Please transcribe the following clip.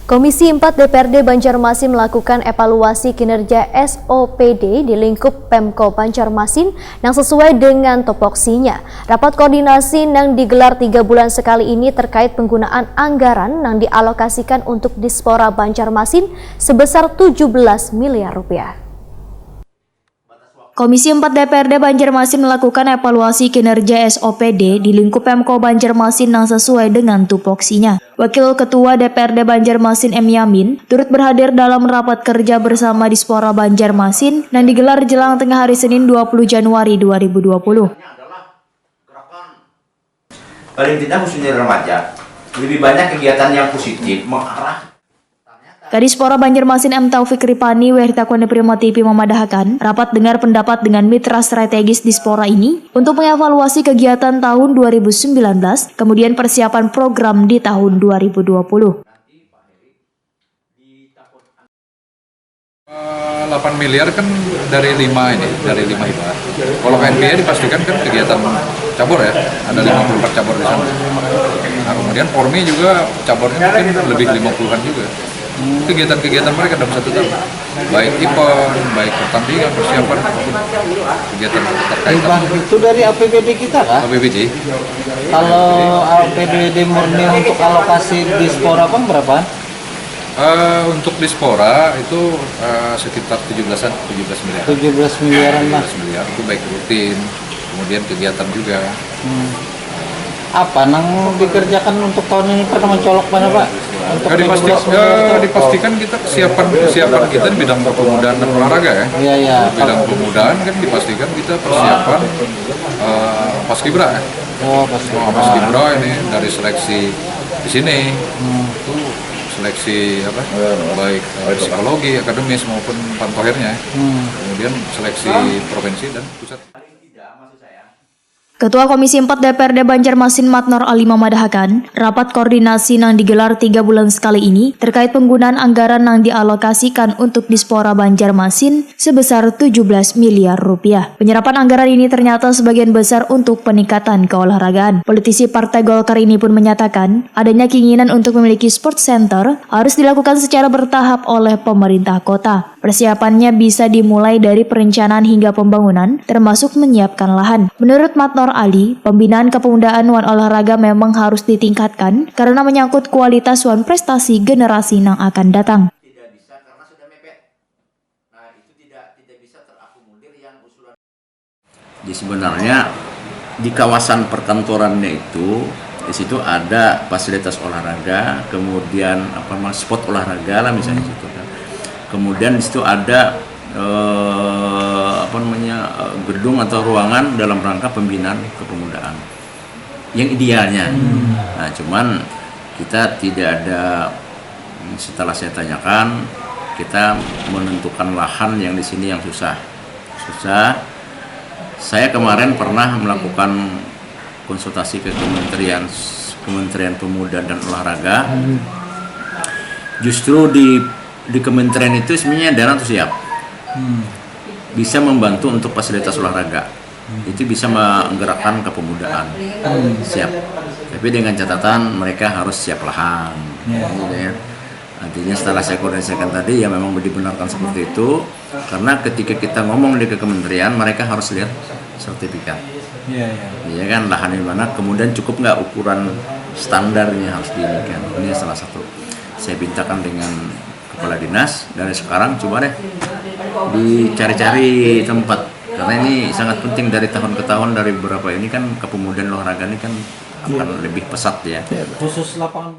Komisi 4 DPRD Banjarmasin melakukan evaluasi kinerja SOPD di lingkup Pemko Banjarmasin yang sesuai dengan topoksinya. Rapat koordinasi yang digelar 3 bulan sekali ini terkait penggunaan anggaran yang dialokasikan untuk Dispora Banjarmasin sebesar 17 miliar rupiah. Komisi 4 DPRD Banjarmasin melakukan evaluasi kinerja SOPD di lingkup Pemko Banjarmasin yang sesuai dengan tupoksinya. Wakil Ketua DPRD Banjarmasin M. Yamin turut berhadir dalam rapat kerja bersama Dispora Banjarmasin yang digelar jelang tengah hari Senin 20 Januari 2020. Paling tidak khususnya remaja, lebih banyak kegiatan yang positif mengarah. Kadispora Banjarmasin M. Taufik Ripani Weritakwani Prima TV memadahkan rapat dengar pendapat dengan mitra strategis Dispora ini untuk mengevaluasi kegiatan tahun 2019, kemudian persiapan program di tahun 2020. 8 miliar kan dari 5 hibah. Kalau KNPI dipastikan kan kegiatan cabur ya, ada 54 cabur di sana. Nah, kemudian Pormi juga caburnya mungkin lebih 50-an juga. Kegiatan-kegiatan mereka dalam 1 tahun, baik event, baik pertandingan, persiapan, kegiatan terkait. Itu dari APBD kita kah? APBD. Kalau APBD murni untuk alokasi Dispora Bang berapa? Untuk Dispora itu sekitar 17 miliar. 17 miliaran lah. 17 miliar itu baik rutin, kemudian kegiatan juga. Apa nang dikerjakan untuk tahun ini pernah mencolok mana Pak? Dipastikan kita kesiapan kita di bidang kepemudaan dan olahraga ya. Iya. Bidang kepemudaan kan dipastikan kita persiapan Paskibra ya. Paskibra ini dari seleksi di sini. Itu seleksi baik psikologi, akademis maupun pantohernya. Kemudian seleksi provinsi dan pusat. Ketua Komisi 4 DPRD Banjarmasin Matnor Ali memadahkan rapat koordinasi yang digelar 3 bulan sekali ini terkait penggunaan anggaran yang dialokasikan untuk Dispora Banjarmasin sebesar 17 miliar rupiah. Penyerapan anggaran ini ternyata sebagian besar untuk peningkatan keolahragaan. Politisi Partai Golkar ini pun menyatakan adanya keinginan untuk memiliki sport center harus dilakukan secara bertahap oleh pemerintah kota. Persiapannya bisa dimulai dari perencanaan hingga pembangunan, termasuk menyiapkan lahan. Menurut Matnor Ali, pembinaan kepemudaan wan olahraga memang harus ditingkatkan karena menyangkut kualitas wan prestasi generasi yang akan datang. Tidak bisa karena sudah mepet. Nah, itu tidak bisa terakomodir yang usulan. Jadi sebenarnya di kawasan perkantorannya itu di situ ada fasilitas olahraga, kemudian spot olahraga lah misalnya situ kan. Kemudian di situ ada gedung atau ruangan dalam rangka pembinaan kepemudaan yang idealnya. Nah, cuman kita tidak ada, setelah saya tanyakan, kita menentukan lahan yang di sini yang susah. Saya kemarin pernah melakukan konsultasi ke Kementerian Pemuda dan Olahraga. Justru di kementerian itu sebenarnya dana itu siap, bisa membantu untuk fasilitas olahraga, itu bisa menggerakkan kepemudaan, siap. Tapi dengan catatan mereka harus siap lahan. Artinya setelah saya koordinasikan tadi ya memang dibenarkan seperti itu, karena ketika kita ngomong di kementerian mereka harus lihat sertifikat. Iya kan, lahan di mana, kemudian cukup nggak ukuran standarnya harus diinikan. Ini salah satu. Saya mintakan dengan Kepala Dinas dari sekarang coba deh dicari-cari tempat, karena ini sangat penting dari tahun ke tahun, dari beberapa ini kan kepemudaan olahraga ini kan akan lebih pesat ya. Khusus lapangan